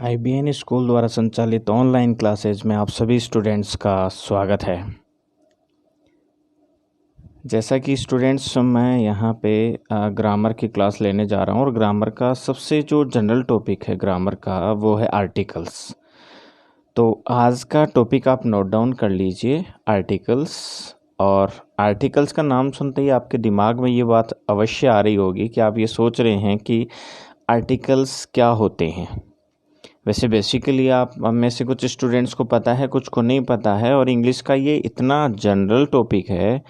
IBN school द्वारा संचालित online classes में आप सभी स्टूडेंट्स का स्वागत है। जैसा कि स्टूडेंट्स मैं यहाँ पे ग्रामर की क्लास लेने जा रहा हूँ और ग्रामर का सबसे जो जनरल टॉपिक है ग्रामर का वो है आर्टिकल्स। तो आज का टॉपिक आप नोट डाउन कर लीजिए, आर्टिकल्स। और आर्टिकल्स का नाम सुनते ही आपके दिमाग में ये बात अवश्य आ रही होगी कि आप ये सोच रहे हैं कि आर्टिकल्स क्या होते हैं। वैसे बेसिकली आप में से कुछ स्टूडेंट्स को पता है, कुछ को नहीं पता है। और इंग्लिश का ये इतना जनरल टॉपिक है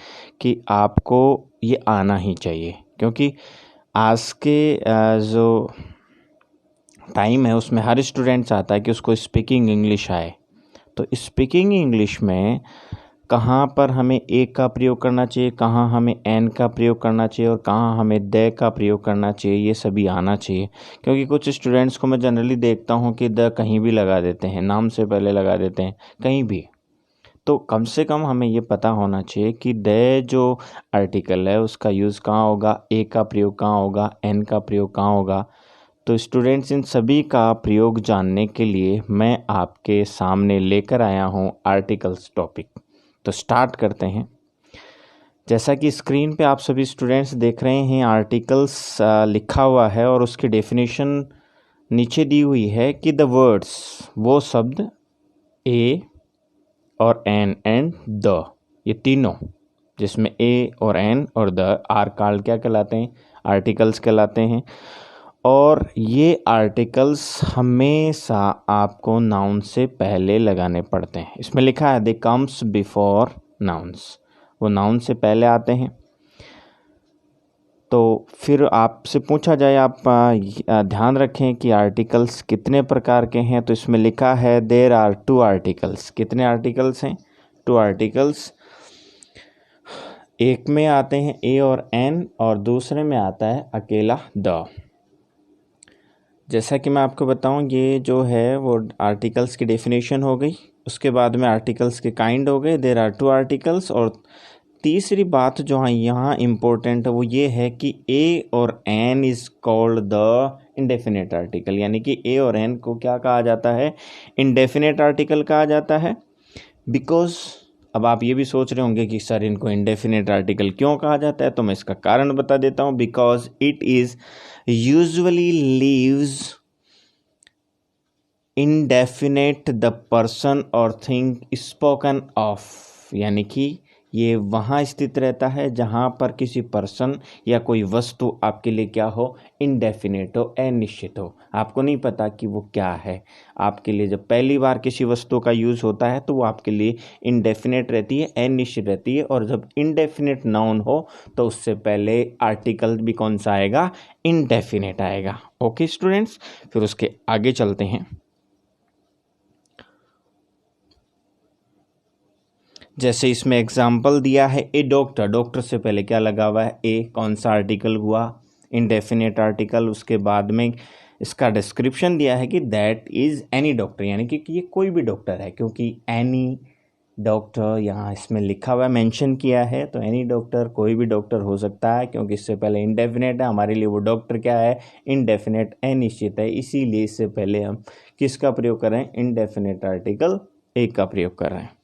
कि आपको ये आना ही चाहिए, क्योंकि आज के जो टाइम है उसमें हर स्टूडेंट चाहता है कि उसको स्पीकिंग इंग्लिश आए। तो स्पीकिंग इंग्लिश में कहाँ पर हमें ए का प्रयोग करना चाहिए, कहाँ हमें एन का प्रयोग करना चाहिए और कहाँ हमें द का प्रयोग करना चाहिए, ये सभी आना चाहिए। क्योंकि कुछ स्टूडेंट्स को मैं जनरली देखता हूँ कि द कहीं भी लगा देते हैं, नाम से पहले लगा देते हैं कहीं भी। तो कम से कम हमें ये पता होना चाहिए कि द जो आर्टिकल है उसका यूज़ कहाँ होगा, ए का प्रयोग कहाँ होगा, एन का प्रयोग कहाँ होगा। तो स्टूडेंट्स, इन सभी का प्रयोग जानने के लिए मैं आपके सामने लेकर आया हूँ आर्टिकल्स टॉपिक। तो स्टार्ट करते हैं। जैसा कि स्क्रीन पे आप सभी स्टूडेंट्स देख रहे हैं, आर्टिकल्स लिखा हुआ है और उसकी डेफिनेशन नीचे दी हुई है कि द वर्ड्स, वो शब्द ए और एन एंड द, ये तीनों जिसमें ए और एन और द आर कॉल्ड क्या कहलाते हैं, आर्टिकल्स कहलाते हैं। और ये आर्टिकल्स हमेशा आपको नाउन से पहले लगाने पड़ते हैं। इसमें लिखा है दे कम्स बिफोर नाउन्स, वो नाउन से पहले आते हैं। तो फिर आपसे पूछा जाए, आप ध्यान रखें कि आर्टिकल्स कितने प्रकार के हैं। तो इसमें लिखा है देयर आर 2 आर्टिकल्स। कितने आर्टिकल्स हैं? 2 आर्टिकल्स। एक में आते हैं ए और एन और दूसरे में आता है अकेला द। जैसा कि मैं आपको बताऊं, ये जो है वो आर्टिकल्स की डेफिनेशन हो गई। उसके बाद में आर्टिकल्स के काइंड हो गए, देयर आर 2 आर्टिकल्स। और तीसरी बात जो है यहाँ इम्पोर्टेंट है वो ये है कि ए और an is called the indefinite article. यानी कि ए और एन को क्या कहा जाता है? इंडेफिनेट आर्टिकल कहा जाता है। बिकॉज अब आप ये भी सोच रहे होंगे कि सर इनको इंडेफिनेट आर्टिकल क्यों कहा जाता है, तो मैं इसका कारण बता देता हूँ। Because it is usually leaves indefinite the person or thing spoken of। यानी कि ये वहाँ स्थित रहता है जहाँ पर किसी पर्सन या कोई वस्तु आपके लिए क्या हो, इनडेफिनेट हो, अनिश्चित हो। आपको नहीं पता कि वो क्या है। आपके लिए जब पहली बार किसी वस्तु का यूज़ होता है तो वो आपके लिए इनडेफिनेट रहती है, अनिश्चित रहती है। और जब इनडेफिनेट नाउन हो तो उससे पहले आर्टिकल भी कौन सा आएगा? इनडेफिनेट आएगा। ओके स्टूडेंट्स, फिर उसके आगे चलते हैं। जैसे इसमें एग्जाम्पल दिया है ए डॉक्टर। डॉक्टर से पहले क्या लगा हुआ है? ए। कौन सा आर्टिकल हुआ? Indefinite article. उसके बाद में इसका डिस्क्रिप्शन दिया है कि दैट इज एनी डॉक्टर, यानी कि ये कोई भी डॉक्टर है, क्योंकि एनी डॉक्टर यहाँ इसमें लिखा हुआ है, मेंशन किया है। तो एनी डॉक्टर, कोई भी डॉक्टर हो सकता है, क्योंकि इससे पहले इंडेफिनेट है। हमारे लिए वो डॉक्टर क्या है? इनडेफिनेट, अनिश्चित है। इसीलिए इससे पहले हम किसका प्रयोग कर रहे हैं? इंडेफिनेट आर्टिकल ए का प्रयोग कर रहे हैं।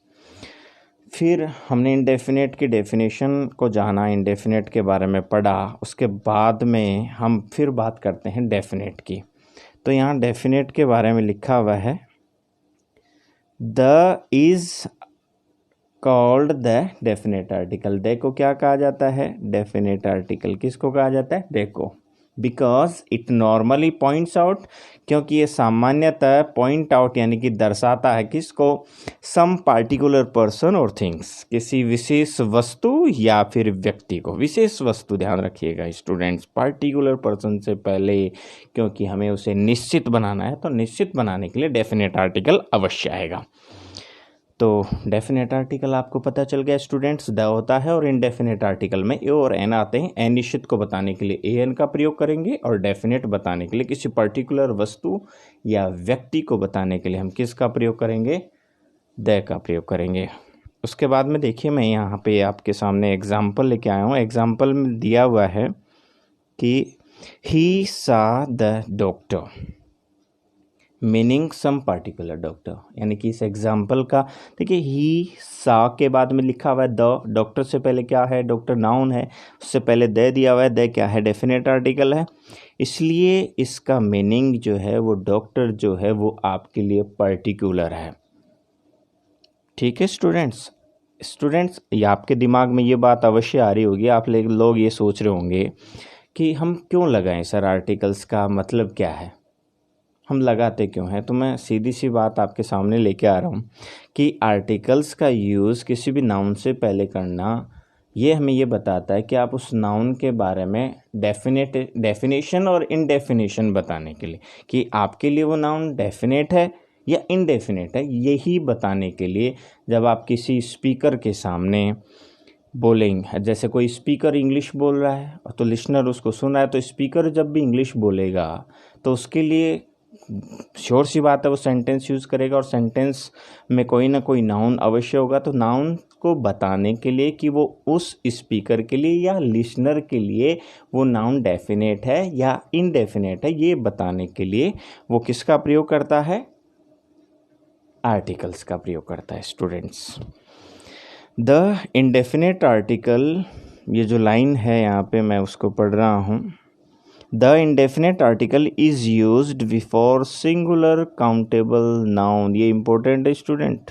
फिर हमने इंडेफिनेट की डेफिनेशन को जाना, इंडेफिनेट के बारे में पढ़ा। उसके बाद में हम फिर बात करते हैं डेफिनेट की। तो यहाँ डेफिनेट के बारे में लिखा हुआ है the is called the definite article. The को क्या कहा जाता है? Definite article. किसको कहा जाता है? दे को। Because it normally points out, क्योंकि ये सामान्यतः पॉइंट आउट यानी कि दर्शाता है किसको? सम पार्टिकुलर पर्सन और थिंग्स, किसी विशेष वस्तु या फिर व्यक्ति को। विशेष वस्तु, ध्यान रखिएगा स्टूडेंट्स, पार्टिकुलर पर्सन से पहले, क्योंकि हमें उसे निश्चित बनाना है। तो निश्चित बनाने के लिए डेफिनेट आर्टिकल अवश्य आएगा। तो डेफिनेट आर्टिकल आपको पता चल गया स्टूडेंट्स, द होता है। और इनडेफिनेट आर्टिकल में ए और एन आते हैं। अनिश्चित को बताने के लिए ए एन का प्रयोग करेंगे और डेफिनेट बताने के लिए, किसी पर्टिकुलर वस्तु या व्यक्ति को बताने के लिए हम किसका प्रयोग करेंगे? द का प्रयोग करेंगे। उसके बाद में देखिए, मैं यहाँ पे आपके सामने एग्जाम्पल लेके आया हूँ। एग्जाम्पल में दिया हुआ है कि ही सा the doctor. Meaning some particular doctor, यानी कि इस एग्जाम्पल का देखिए ही सा के बाद में लिखा हुआ है द, डॉक्टर से पहले क्या है, डॉक्टर नाउन है, उससे पहले दे दिया हुआ है, दे क्या है, डेफिनेट आर्टिकल है, इसलिए इसका मीनिंग जो है वो डॉक्टर जो है वो आपके लिए पर्टिकुलर है। ठीक है स्टूडेंट्स ये आपके दिमाग में ये बात अवश्य आ रही होगी, आप लोग ये सोच रहे होंगे कि हम क्यों लगाएं सर, आर्टिकल्स का मतलब क्या है, हम लगाते क्यों हैं। तो मैं सीधी सी बात आपके सामने लेके आ रहा हूँ कि आर्टिकल्स का यूज़ किसी भी नाउन से पहले करना ये हमें ये बताता है कि आप उस नाउन के बारे में डेफिनेशन और इनडेफिनेशन बताने के लिए कि आपके लिए वो नाउन डेफिनेट है या इनडेफिनेट है, यही बताने के लिए जब आप किसी स्पीकर के सामने बोलेंगे, जैसे कोई स्पीकर इंग्लिश बोल रहा है तो लिसनर उसको सुन रहा है, तो स्पीकर जब भी इंग्लिश बोलेगा तो उसके लिए श्योर सी बात है वो सेंटेंस यूज़ करेगा और सेंटेंस में कोई ना कोई नाउन अवश्य होगा। तो नाउन को बताने के लिए कि वो उस स्पीकर के लिए या लिसनर के लिए वो नाउन डेफिनेट है या इनडेफिनेट है, ये बताने के लिए वो किसका प्रयोग करता है, आर्टिकल्स का प्रयोग करता है स्टूडेंट्स। द इंडेफिनेट आर्टिकल, ये जो लाइन है यहाँ पे मैं उसको पढ़ रहा हूँ, the indefinite article is used before singular countable noun. ये इंपॉर्टेंट है स्टूडेंट,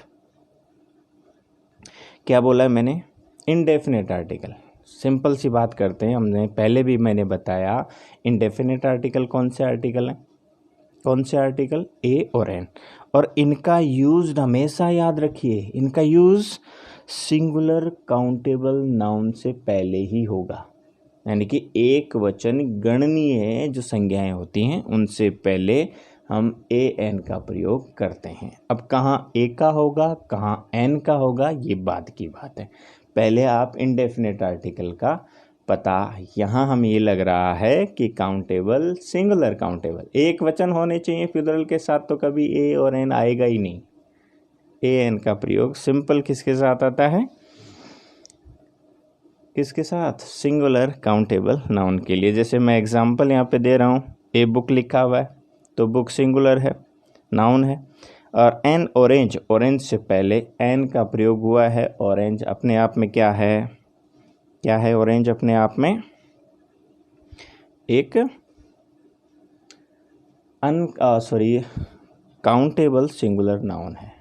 क्या बोला है मैंने, इंडेफिनेट आर्टिकल। सिंपल सी बात करते हैं, हमने पहले भी मैंने बताया इंडेफिनेट आर्टिकल कौन से आर्टिकल हैं, कौन से आर्टिकल, ए और एन, और इनका यूज हमेशा याद रखिए, इनका यूज सिंगुलर काउंटेबल नाउन से पहले ही होगा, यानी कि एक वचन गणनीय जो संज्ञाएं होती हैं उनसे पहले हम ए एन का प्रयोग करते हैं। अब कहाँ ए का होगा कहाँ एन का होगा ये बात की बात है, पहले आप इंडेफिनेट आर्टिकल का पता, यहाँ हमें ये लग रहा है कि काउंटेबल सिंगुलर काउंटेबल एक वचन होने चाहिए प्लूरल के साथ, तो कभी ए और एन आएगा ही नहीं। ए एन का प्रयोग सिंपल किसके साथ आता है, किसके साथ, सिंगुलर काउंटेबल नाउन के लिए। जैसे मैं एग्जांपल यहाँ पे दे रहा हूँ, ए बुक लिखा हुआ है तो बुक सिंगुलर है, नाउन है, और एन ऑरेंज, ऑरेंज से पहले एन का प्रयोग हुआ है। ऑरेंज अपने आप में क्या है, क्या है ऑरेंज अपने आप में एक काउंटेबल सिंगुलर नाउन है।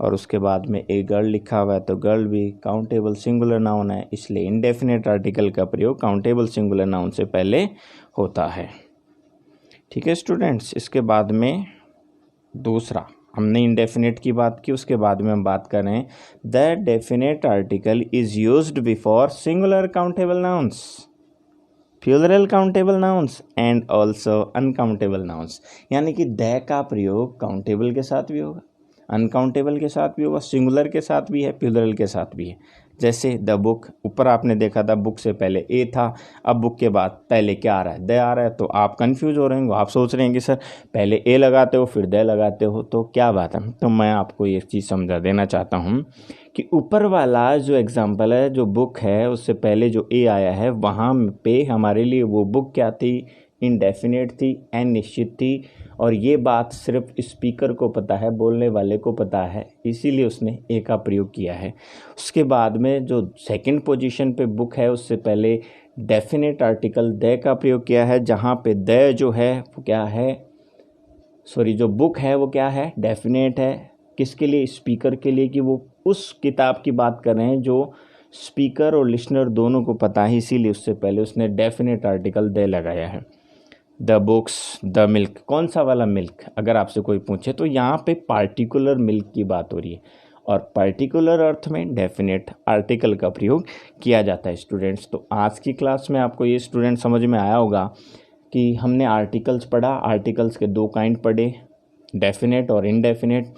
और उसके बाद में ए गर्ल लिखा हुआ है तो गर्ल भी काउंटेबल सिंगुलर नाउन है, इसलिए इंडेफिनेट आर्टिकल का प्रयोग काउंटेबल सिंगुलर नाउन से पहले होता है। ठीक है स्टूडेंट्स, इसके बाद में दूसरा, हमने इंडेफिनेट की बात की, उसके बाद में हम बात कर रहे हैं the definite article is used before singular countable nouns, plural countable nouns and also uncountable nouns, यानी कि द का प्रयोग काउंटेबल के साथ भी होगा, अनकाउंटेबल के साथ भी होगा, सिंगुलर के साथ भी है, प्लूरल के साथ भी है। जैसे द बुक, ऊपर आपने देखा था बुक से पहले ए था, अब बुक के बाद पहले क्या आ रहा है, द आ रहा है, तो आप कंफ्यूज हो रहे होंगे, आप सोच रहे हैं कि सर पहले ए लगाते हो फिर द लगाते हो, तो क्या बात है। तो मैं आपको ये चीज़ समझा देना चाहता हूँ कि ऊपर वाला जो एग्जाम्पल है, जो बुक है उससे पहले जो ए आया है वहाँ पे हमारे लिए वो बुक क्या थी, इनडेफिनेट थी, एन निश्चित थी, और ये बात सिर्फ स्पीकर को पता है, बोलने वाले को पता है, इसीलिए उसने ए का प्रयोग किया है। उसके बाद में जो सेकंड पोजीशन पे बुक है उससे पहले डेफिनेट आर्टिकल द का प्रयोग किया है, जहाँ पे द जो है वो क्या है, जो बुक है वो क्या है, डेफिनेट है, किसके लिए, स्पीकर के लिए, कि वो उस किताब की बात कर रहे हैं जो स्पीकर और लिसनर दोनों को पता है, इसीलिए उससे पहले उसने डेफिनेट आर्टिकल द लगाया है। द बुक्स, द मिल्क, कौन सा वाला मिल्क अगर आपसे कोई पूछे तो यहाँ पे पार्टिकुलर मिल्क की बात हो रही है, और पार्टिकुलर अर्थ में डेफिनेट आर्टिकल का प्रयोग किया जाता है स्टूडेंट्स। तो आज की क्लास में आपको ये स्टूडेंट समझ में आया होगा कि हमने आर्टिकल्स पढ़ा, आर्टिकल्स के दो काइंड पढ़े, डेफिनेट और इनडेफिनेट।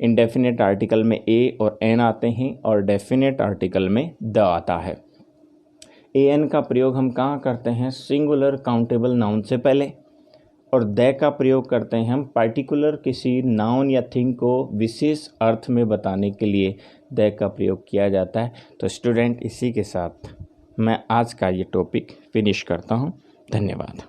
इनडेफिनेट आर्टिकल में ए और एन आते हैं और डेफिनेट आर्टिकल में द आता है। ए एन का प्रयोग हम कहाँ करते हैं, सिंगुलर काउंटेबल नाउन से पहले, और द का प्रयोग करते हैं हम पार्टिकुलर किसी नाउन या थिंग को विशेष अर्थ में बताने के लिए द का प्रयोग किया जाता है। तो स्टूडेंट इसी के साथ मैं आज का ये टॉपिक फिनिश करता हूँ। धन्यवाद।